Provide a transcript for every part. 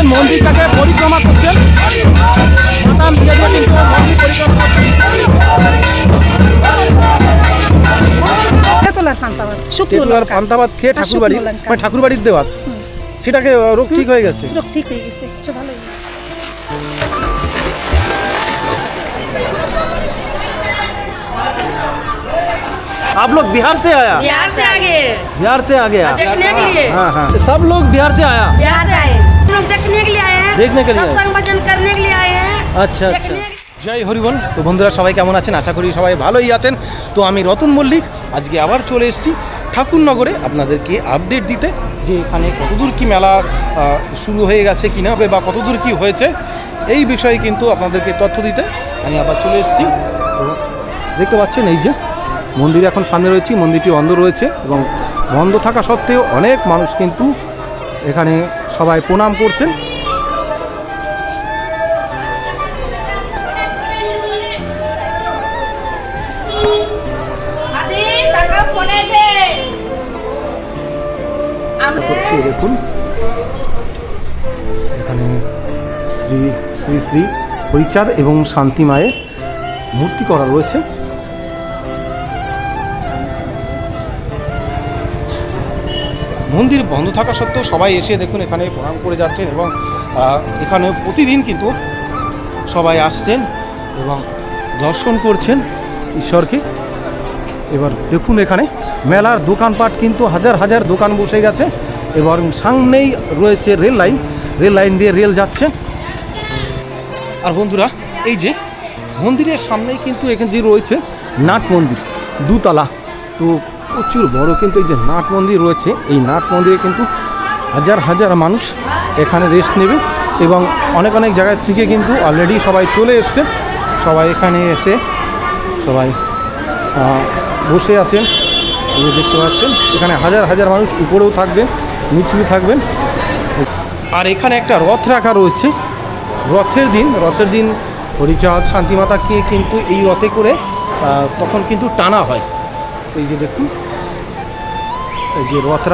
পাচ্ছেন মন্দিরটাকে পরিক্রমা করছেন, মাথা নিচে দিয়ে কিন্তু মন্দির পরিক্রমা করছেন। পান্তাবাদ খেয়ে ঠাকুরবাড়ি মানে ঠাকুরবাড়ির দেওয়া সেটাকে রোগ ঠিক হয়ে গেছে, রোগ ঠিক হয়ে গেছে, ভালো হয়ে গেছে। आप लोग बिहार से आया? बिहार से आगे, बिहार से आ गया देखने के लिए। हाँ हाँ, सब लोग बिहार से आया, बिहार से आए, हम लोग देखने के लिए आए हैं, देखने के लिए, सत्संग भजन करने के लिए आए हैं। আচ্ছা আচ্ছা। জয় হরিবল। তো বন্ধুরা সবাই কেমন আছেন? আশা করি সবাই ভালোই আছেন। তো আমি রতন মল্লিক আজকে আবার চলে এসেছি ঠাকুরনগরে আপনাদেরকে আপডেট দিতে যে এখানে কতদূর কি মেলা শুরু হয়ে গেছে কিনা বা কতদূর কি হয়েছে এই বিষয়ে কিন্তু আপনাদেরকে তথ্য দিতে আমি আবার চলে এসেছি। তো দেখতে পাচ্ছেন এই যে মন্দির এখন সামনে রয়েছে, মন্দিরটি বন্ধ রয়েছে এবং বন্ধ থাকা সত্ত্বেও অনেক মানুষ কিন্তু এখানে সবাই প্রণাম করছেন। দেখুন এখানে শ্রী শ্রী শ্রী হরিচাঁদ এবং শান্তি মায়ের মূর্তি করা রয়েছে। মন্দির বন্ধ থাকা সত্ত্বেও সবাই এসে দেখুন এখানে প্রণাম করে যাচ্ছেন এবং এখানে প্রতিদিন কিন্তু সবাই আসছেন এবং দর্শন করছেন ঈশ্বরকে। এবার দেখুন এখানে মেলার দোকানপাট কিন্তু হাজার হাজার দোকান বসে গেছে এবং সামনেই রয়েছে রেল লাইন দিয়ে রেল যাচ্ছে। আর বন্ধুরা এই যে মন্দিরের সামনেই কিন্তু এখানে যে রয়েছে নাট মন্দির দুতলা, তো প্রচুর বড় কিন্তু এই যে নাট মন্দির রয়েছে, এই নাট মন্দিরে কিন্তু হাজার হাজার মানুষ এখানে রেস্ট নেবে এবং অনেক অনেক জায়গা থেকে কিন্তু অলরেডি সবাই চলে এসছে, সবাই এখানে এসে সবাই বসে আছেন। এই দেখতে পাচ্ছেন এখানে হাজার হাজার মানুষ উপরেও থাকবেন, নিচেও থাকবেন। আর এখানে একটা রথ রাখা রয়েছে, রথের দিন হরিচাঁদ শান্তিমাতাকে কিন্তু এই রথে করে তখন কিন্তু টানা হয়। এই যে দেখুন এই যে রথ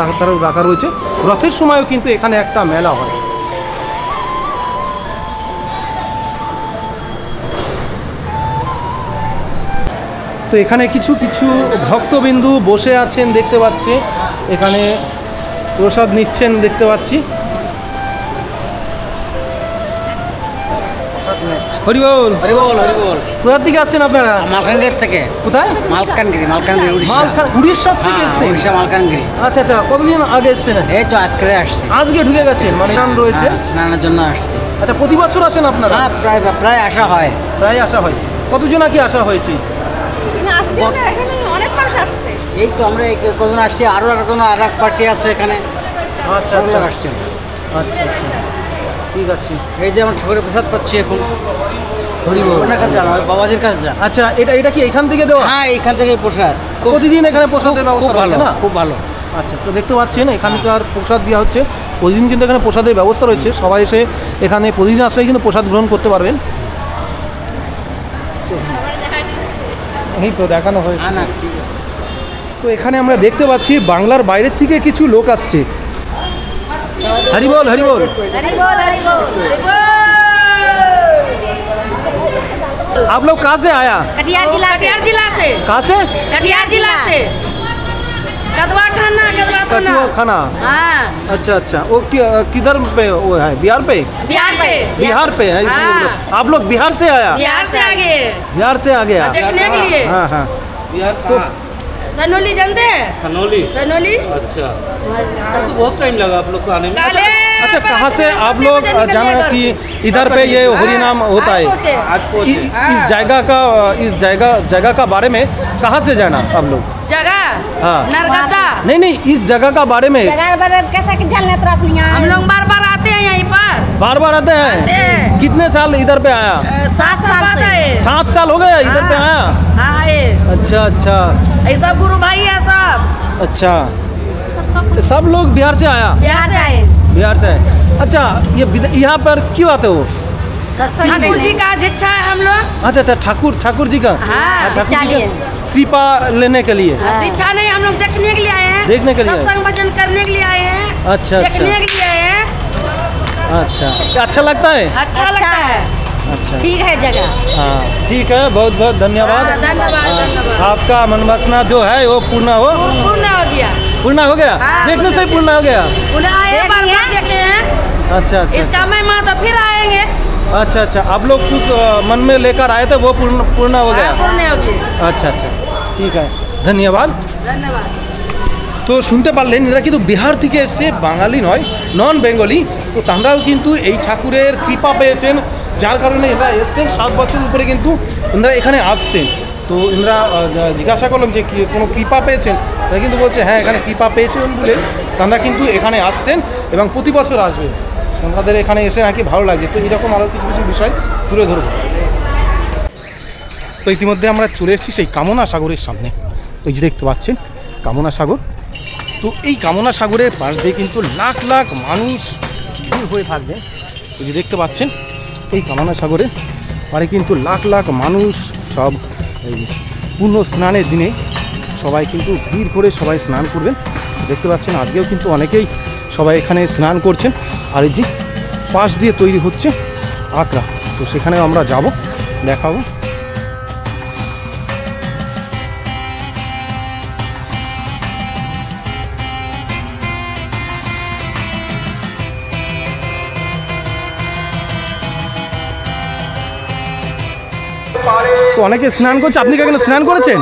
রাখা রয়েছে, রথের সময়ও কিন্তু এখানে একটা মেলা হয়। তো এখানে কিছু কিছু ভক্তবিন্দু বসে আছেন দেখতে পাচ্ছি, এখানে প্রসাদ নিচ্ছেন দেখতে পাচ্ছি। হরিবল হরিবল হরিবল। কোথা থেকে আসছেন আপনারা? মালকানগিরি থেকে। কোথায়? মালকানগিরি উড়িষ্যা থেকে এসেছেন? উড়িষ্যা মালকানগিরি। আচ্ছা আচ্ছা, কতদিন আগে এসেছেন? এই তো আজকে আসছি। আজকে ঢুকে গেছেন মানে স্নান রয়েছে? স্নানের জন্য আসছি। আচ্ছা, প্রতি বছর আসেন আপনারা? হ্যাঁ, প্রায় আসা হয়। কতজন কি আসা হয়েছে? অনেক মানুষ আসছে। এই তো আমরা কজন আসছি, আরো একজন আর এক পার্টি আছে এখানে। আচ্ছা আচ্ছা আসছেন। আচ্ছা আচ্ছা, ঠিক আছে। এই যে আমরা ঠাকুরের প্রসাদ পাচ্ছি এখন। ওনার কাছে যান, বাবাজির কাছে যান। আচ্ছা, এটা কি এখান থেকে দেওয়া? হ্যাঁ, এখান থেকে প্রসাদ। প্রতিদিন এখানে প্রসাদের ব্যবস্থা রয়েছে না? খুব ভালো। আচ্ছা, তো দেখতে পাচ্ছেন এখানকার প্রসাদ দেওয়া হচ্ছে, প্রতিদিন কিন্তু এখানে প্রসাদের ব্যবস্থা রয়েছে, সবাই এসে এখানে প্রতিদিন আসলে কিন্তু প্রসাদ গ্রহণ করতে পারবেন। এই তো দেখানো হয়েছে। তো এখানে আমরা দেখতে পাচ্ছি বাংলার বাইরের থেকে কিছু লোক আসছে। হরিবল হরিবল हरिबोल हरिबोल हरिबोल। आप लोग कहाँ से आया? कटिहार जिला से। कहाँ से? कटिहार जिला से। कदवा थाना खाना। हाँ। अच्छा अच्छा, वो किधर पे वो है? बिहार पे है इसलिए हाँ। आप लोग बिहार से आया? बिहार से आगे, बिहार से आ गया देखने के लिए। हाँ हाँ। बिहार तो सनोली जानते हैं? सनोली। अच्छा, तो बहुत टाइम लगा आप लोग को आने में। अच्छा, कहाँ से आप लोग जाना कि इधर पे ये हरि नाम होता है? आज पहुंचे। इस जगह का बारे में कहाँ से जाना आप लोग? जगह हाँ। नरगदा। नहीं, इस जगह का बारे में कैसा कि जलने त्रास नहीं हम लोग बार बार आते हैं यहीं पर। बार आते हैं? कितने साल इधर पे आया? 7 साल बाद आए। 7 साल हो गए इधर पे आया? हाँ आए। अच्छा अच्छा, ये सब गुरु भाई है सब। अच्छा, सब लोग बिहार से आया? बिहार से आए। बिहार से। अच्छा, ये यहाँ पर क्यों आते हो? ठाकुर जी का इच्छा है हम लोग। अच्छा अच्छा, ठाकुर जी का? हाँ, ठाकुर जी का कृपा लेने के लिए? दीक्षा नहीं, हम लोग देखने के लिए आए हैं। देखने के लिए? सत्संग भजन करने के लिए आए हैं। अच्छा देखने के लिए आए हैं। अच्छा अच्छा लगता है? अच्छा लगता है, अच्छा ठीक है जगह। हाँ ठीक है, बहुत बहुत धन्यवाद। हाँ, धन्यवाद धन्यवाद। आपका मनवासना जो है वो पूर्ण हो। पूर्ण हो गया, पूर्ण हो गया, हाँ, देखने से पूर्ण हो गया। उन्हें आए बार बार देखे हैं, अच्छा अच्छा इसका महिमा तो फिर आएंगे। अच्छा अच्छा, आप लोग कुछ मन में लेकर आए थे वो पूर्ण हो गया। हाँ, पूर्ण हो गया। अच्छा अच्छा ঠিক আছে, ধন্যবাদ। धन्यवाद। তো শুনতে পারলেন এরা কিন্তু বিহার থেকে এসছে, বাঙালি নয়, নন বেঙ্গলি। তো তাঁরাও কিন্তু এই ঠাকুরের কৃপা পেয়েছেন, যার কারণে এরা এসছেন। 7 বছর উপরে কিন্তু এনারা এখানে আসছেন। তো এনারা জিজ্ঞাসা করলাম যে কোনো কৃপা পেয়েছেন, তারা কিন্তু বলছে হ্যাঁ এখানে কৃপা পেয়েছেন বলে তাঁরা কিন্তু এখানে আসছেন এবং প্রতি বছর আসবেন। তাদের এখানে এসে নাকি ভালো লাগছে। তো এরকম আরও কিছু কিছু বিষয় তুলে ধরব। তো ইতিমধ্যে আমরা চলে এসেছি সেই কামনা সাগরের সামনে। এই যে দেখতে পাচ্ছেন কামনা সাগর। তো এই কামনা সাগরের পাশ দিয়ে কিন্তু লাখ লাখ মানুষ ভিড় হয়ে থাকবে। এই যে দেখতে পাচ্ছেন এই কামনা সাগরের পাড়ে কিন্তু লাখ লাখ মানুষ সব এই পূর্ণ স্নানের দিনে সবাই কিন্তু ভিড় করে সবাই স্নান করবেন। দেখতে পাচ্ছেন আজকেও কিন্তু অনেকেই সবাই এখানে স্নান করছেন। আর এই যে পাশ দিয়ে তৈরি হচ্ছে আকড়া, তো সেখানেও আমরা যাব, দেখাবো। তো অনেকে স্নান করছে, আপনি কখনো স্নান করেছেন?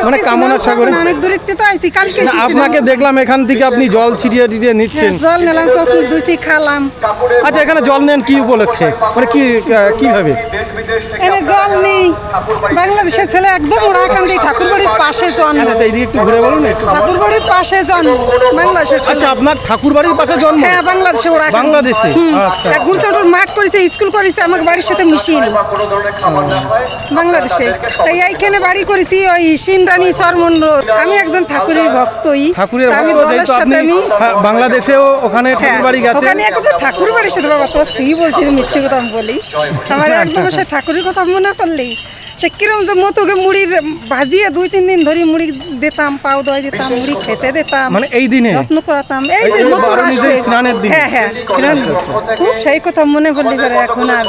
মানে কামনা সাগরে অনেক দূর তো আইছি, কালকে না, আপনাকে দেখলাম এখান থেকে আপনি জল ছিটিয়ে টিটিয়ে নিচ্ছেন। জল নিলাম, কখন দুইছি খালাম। আচ্ছা এখানে জল নেন কি উপলক্ষে, মানে কিভাবে? এনে জল নেই, বাংলাদেশের ছেলে একদম ওড়াকান্দি ঠাকুরবাড়ির পাশে জন্ম। আচ্ছা এইদিকে একটু ঘুরে বলুন একটু। ঠাকুরবাড়ির পাশে জন্ম, বাংলাদেশের ছেলে। আচ্ছা আপনার ঠাকুর বাড়ির পাশে জন্ম? হ্যাঁ বাংলাদেশে ওড়াকান্দি। বাংলাদেশে? আচ্ছা গুরসাটোর মাঠ করেছে, স্কুল করেছে, আমার বাড়ির সাথে মিশিয়ে নি বাংলাদেশে। তাই এইখানে বাড়ি করেছি ওই সিনরানি সরমন্ড। আমি একজন ঠাকুরের ভক্তই। ঠাকুরের আমি ভক্ত, দলের যেহেতু সাথে আপনি আমি বাংলাদেশেও ওখানে ঠাকুর বাড়ি গেছে। ওখানে একদম ঠাকুর বাড়ির সাথে, বাবা তো সেই বলছি মিথ্যে কথা আমি বলি। আমার একদম সে ঠাকুরের কথা মনে পড়লেই সে কিরম যে মতোকে মুড়ির ভাজিয়ে 2-3 দিন ধরে মুড়ি দিতাম, পাও দই দিতাম, মুড়ি খেতে দিতাম, মানে এই দিনে যত্ন করাতাম। এই যে মতো আসবে স্নানের দিন। হ্যাঁ হ্যাঁ স্নান, খুব সেই কথা মনে পড়লি পারে। এখন আর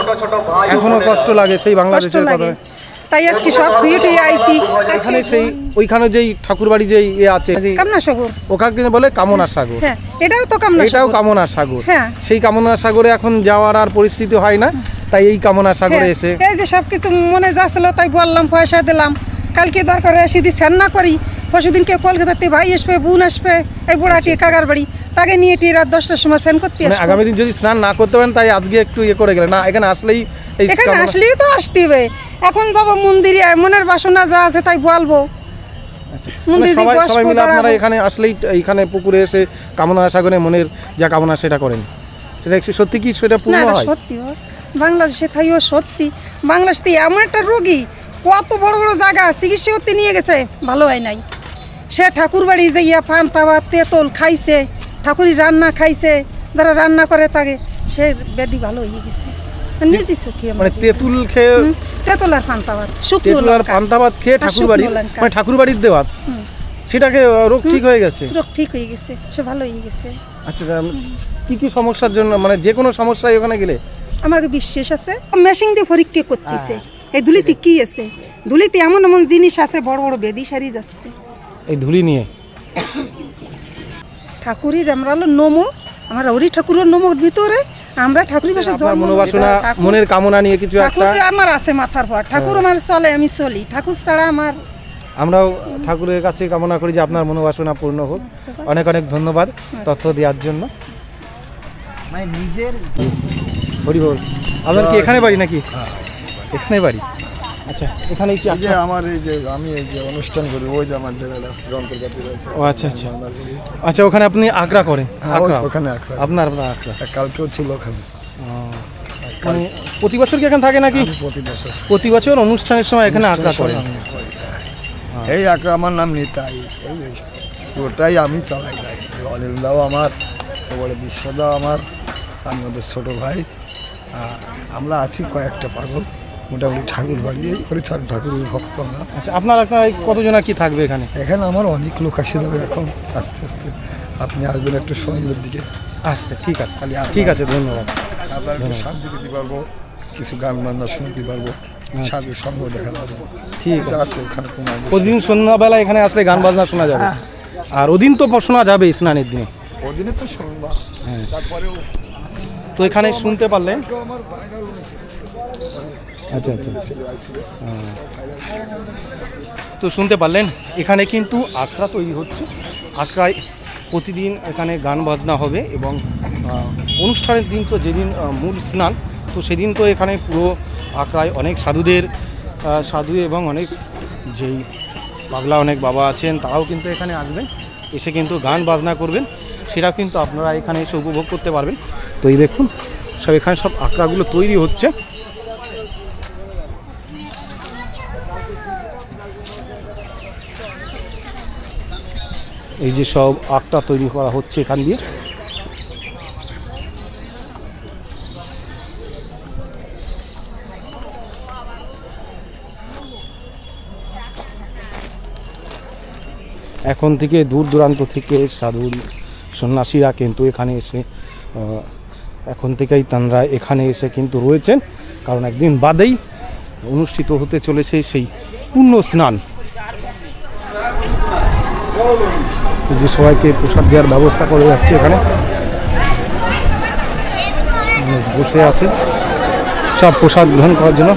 এখনো কষ্ট লাগে সেই কষ্ট বাংলাদেশের লাগে, কথা। তাই আজকে সব ফিট হয়ে আইছি। এখানে সেই ওইখানে যেই ঠাকুর বাড়ি যেই আছে কামনা সাগর, ওখানে বলে কামনা সাগর। হ্যাঁ এটাও তো কামনা এটাও সাগর। কামনা সাগর। হ্যাঁ সেই কামনা সাগরে এখন যাওয়ার আর পরিস্থিতি হয় না, তাই এই কামনা সাগরে হ্যাঁ, এসে এই যে সব কিছু মনে যাচ্ছিল তাই বললাম, পয়সা দিলাম। কালকে দরকার এসে যদি স্নান না করি, পরশুদিন কেউ কলকাতাতে ভাই আসবে, বোন আসবে, এই বুড়াটি কাকার বাড়ি, তাকে নিয়ে রাত 10টার সময় স্নান করতে মানে আসবে। আগামী দিন যদি স্নান না করতে পারেন তাই আজকে একটু করে গেলেন না, এখানে আসলেই এই এখানে আসলেই তো আসতে হবে। এখন যাব মন্দিরে, মনের বাসনা যা আছে তাই বলবো। মানে সবাই মিলে আপনারা এখানে আসলেই এইখানে পুকুরে এসে কামনা সাগরে মনের যা কামনা সেটা করেন, সেটা সত্যি কি সেটা পূর্ণ হয়? সত্যি বাংলাদেশে থাইও সত্যি। বাংলাদেশে এমন একটা রোগী কত বড় বড় জায়গা চিকিৎসা করতে নিয়ে গেছে, ভালো হয় নাই। সে ঠাকুর বাড়ি যাইয়া পান তাবা তেঁতুল খাইছে, ঠাকুরের রান্না খাইছে, যারা রান্না করে থাকে সে ব্যাধি ভালো হয়ে গেছে। নিজে চোখে মানে তেঁতুল খেয়ে, তেঁতুল আর পান্তাবাদ, শুকনো তেঁতুল আর পান্তাবাদ খেয়ে ঠাকুর বাড়ি, মানে ঠাকুর বাড়ির দেওয়া সেটাকে রোগ ঠিক হয়ে গেছে। রোগ ঠিক হয়ে গেছে, সে ভালো হয়ে গেছে। আচ্ছা কি কি সমস্যার জন্য, মানে যে কোনো সমস্যায় ওখানে গেলে? আমাকে বিশ্বাস আছে, মেশিন দিয়ে পরীক্ষা করতেছে এই ধুলিতে কি আছে। ধুলিতে এমন এমন জিনিস আছে, বড় বড় বেদি সারি যাচ্ছে এই ধুলি নিয়ে। ঠাকুরের আমরা হলো নমো, আমার ওরি ঠাকুরের নমোর ভিতরে আমরা ঠাকুরের ভাষা আপনার মনোবাসনা, মনের কামনা নিয়ে কিছু একটা ঠাকুর আমার আছে মাথার পর। ঠাকুর আমার চলে, আমি চলি। ঠাকুর ছাড়া আমার, আমরাও ঠাকুরের কাছে কামনা করি যে আপনার মনোবাসনা পূর্ণ হোক। অনেক অনেক ধন্যবাদ তথ্য দেওয়ার জন্য। মানে নিজের হরি বল। আপনার কি এখানে বাড়ি নাকি? এখানে বাড়ি। আচ্ছা এখানে কি যে আমার এই যে আমি এই যে অনুষ্ঠান করি, ওই যে আমার জায়গাটা রংপুর কাছে আছে। ও আচ্ছা আচ্ছা আচ্ছা, ওখানে আপনি আকড়া করেন? ওখানে আকড়া, আপনার আকড়া কালকেও ছিল ওখানে। মানে প্রতি বছর কি এখানে থাকে নাকি? প্রতি বছর অনুষ্ঠানের সময় এখানে আকড়া করেন? এই আকড়া আমার নাম নিতাই, ওটাই আমি চালাই যাই। অনিল দাও আমার, বলে বিশ্বদাও আমার, আমি ওদের ছোট ভাই। আমরা আছি কয়েকটা পাগল, মোটামুটি ঠাকুর বাড়ি এই হরিচাঁদ ঠাকুরের ভক্ত আমরা। আচ্ছা, আপনার কতজনা কি থাকবে এখানে? এখানে আমার অনেক লোক আসে যাবে এখন আস্তে আস্তে। আপনি আসবেন একটু সন্ধ্যের দিকে। আচ্ছা, ঠিক আছে, খালি ঠিক আছে, ধন্যবাদ। আপনার একটু শান্তি দিতে পারবো, কিছু গান বান্না শুনতে পারবো, সাধু সঙ্গ দেখা যাবে। ঠিক আছে ওখানে কোনো প্রতিদিন সন্ধ্যাবেলা এখানে আসলে গান বাজনা শোনা যাবে। আর ওদিন তো শোনা যাবে স্নানের দিনে। ওদিনে তো শুনবা, তারপরেও তো এখানে শুনতে পারলেন। আমার ভাইরাল হয়েছে। আচ্ছা আচ্ছা, তো শুনতে পারলেন এখানে কিন্তু আখড়া তৈরি হচ্ছে। আখড়ায় প্রতিদিন এখানে গান বাজনা হবে এবং অনুষ্ঠানের দিন তো যেদিন মূল স্নান, তো সেদিন তো এখানে পুরো আখড়ায় অনেক সাধু এবং অনেক যেই পাগলা অনেক বাবা আছেন তারাও কিন্তু এখানে আসবেন, এসে কিন্তু গান বাজনা করবেন। সেটা কিন্তু আপনারা এখানে এসে উপভোগ করতে পারবেন। তো এই দেখুন সব এখানে সব আখড়াগুলো তৈরি হচ্ছে। এই যে সব আখড়া তৈরি করা হচ্ছে এখান দিয়ে। এখন থেকে দূর দূরান্ত থেকে সাধু সন্ন্যাসীরা কিন্তু এখানে এসে এখন থেকেই তাঁরা এখানে এসে কিন্তু রয়েছেন, কারণ একদিন বাদেই অনুষ্ঠিত হতে চলেছে সেই পূর্ণ স্নান। যে সবাইকে প্রসাদ দেওয়ার ব্যবস্থা করে যাচ্ছে, এখানে বসে আছে সব প্রসাদ গ্রহণ করার জন্য।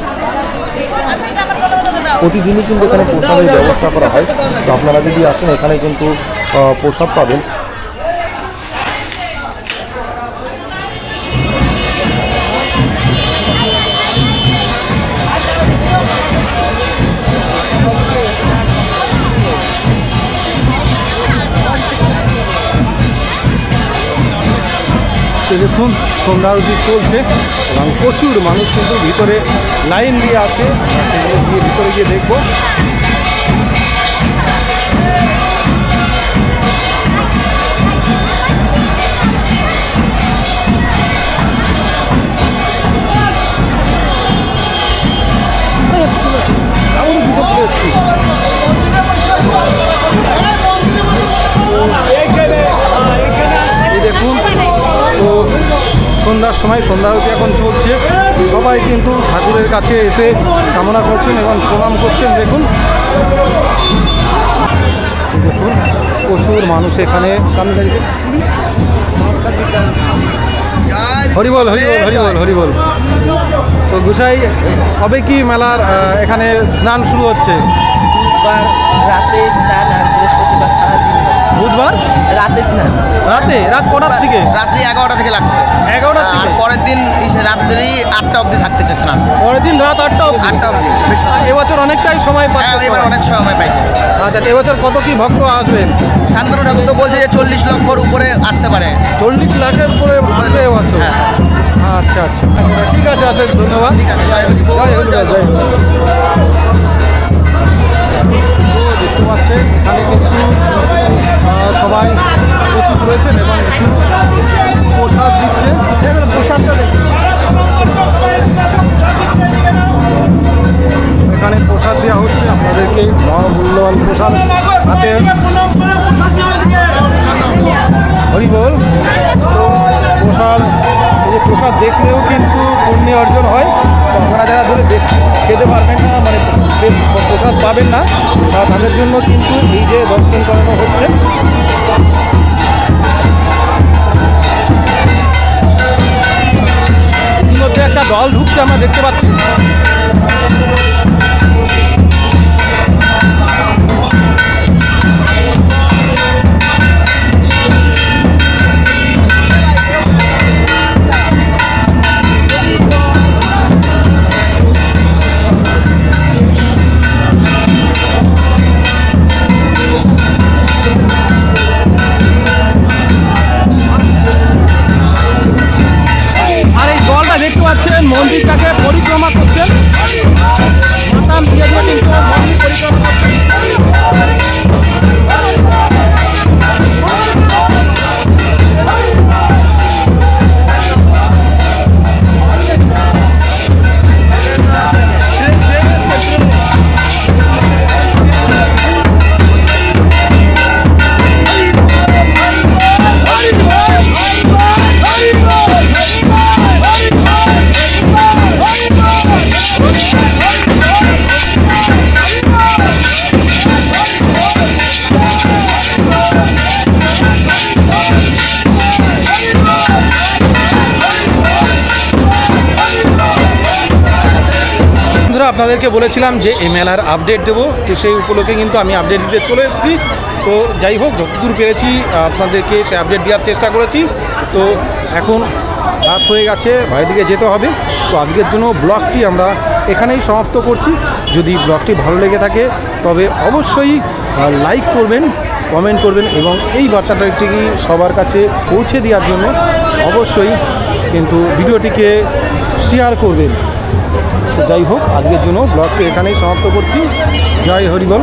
প্রতিদিনই কিন্তু এখানে প্রসাদের ব্যবস্থা করা হয়। তো আপনারা যদি আসেন এখানে কিন্তু প্রসাদ পাবেন। দেখুন সন্ধ্যা আরতি চলছে এবং প্রচুর মানুষ কিন্তু ভিতরে লাইন দিয়ে আছে। সেগুলো গিয়ে ভিতরে গিয়ে দেখবো। দেখুন তো সন্ধ্যার সময় সন্ধ্যা আরতি এখন চলছে। সবাই কিন্তু ঠাকুরের কাছে এসে কামনা করছেন এবং প্রণাম করছেন। দেখুন দেখুন প্রচুর মানুষ এখানে সামনে দাঁড়িয়েছে। হরিবল হরিবল হরিবল হরিবল। তো গুসাই কবে কি মেলার এখানে স্নান শুরু হচ্ছে? রাতে স্নান আর বৃহস্পতিবার সারাদিন। বুধবার রাতে স্নান। রাত কটার থেকে? রাত্রি 11টা থেকে লাগছে। 11টা থেকে? আর পরের দিন রাত্রি 8টা অবধি থাকতেছে স্নান। পরের দিন রাত 8টা অবধি? 8টা অবধি। এবছর অনেকটাই সময় হ্যাঁ, পাচ্ছে। এবার অনেক সময় পাইছে। আচ্ছা, এবছর কত কি ভক্ত আসবেন? শান্তনু ঠাকুর তো বলছে যে 40 লক্ষর উপরে আসতে পারে। 40 লাখের উপরে আসবে এবছর? হ্যাঁ। আচ্ছা আচ্ছা, ঠিক আছে, অশেষ ধন্যবাদ। ঠিক আছে, জয় হরি বল, জয় হরি বল, জয় জয় হরি বল। দেখতে পাচ্ছেন এখানে কিন্তু সবাই উপস্থিত রয়েছেন এবং প্রসাদ দিচ্ছে। প্রসাদটা এখানে প্রসাদ দেওয়া হচ্ছে আপনাদেরকে, মূল্যবান প্রসাদ হাতে। হরি বল। তো প্রসাদ, এই যে প্রসাদ দেখলেও কিন্তু পুণ্য অর্জন হয়। তো আপনারা যারা ধরে খেতে পারবেন না, মানে প্রসাদ পাবেন না, তাদের জন্য কিন্তু এই যে দর্শন করানো হচ্ছে। ইতিমধ্যে একটা দল ঢুকছে আমরা দেখতে পাচ্ছি। আর এই দলটা দেখতে পাচ্ছেন মন্দিরটাকে পরিক্রমা করছেন। মাতাম দিয়ে দিয়ে কিন্তু মন্দির পরিক্রমা করছেন। আপনাদেরকে বলেছিলাম যে এই মেলার আপডেট দেবো, তো সেই উপলক্ষে কিন্তু আমি আপডেট দিতে চলে এসেছি। তো যাই হোক, যতদূর পেরেছি আপনাদেরকে সে আপডেট দেওয়ার চেষ্টা করেছি। তো এখন রাত হয়ে গেছে, বাড়ির দিকে যেতে হবে। তো আজকের জন্য ব্লগটি আমরা এখানেই সমাপ্ত করছি। যদি ব্লগটি ভালো লেগে থাকে তবে অবশ্যই লাইক করবেন, কমেন্ট করবেন এবং এই বার্তাটাকে সবার কাছে পৌঁছে দেওয়ার জন্য অবশ্যই কিন্তু ভিডিওটিকে শেয়ার করবেন। তো যাই হোক, আজকের জন্য ব্লগটি এখানেই সমাপ্ত করছি। জয় হরিবল।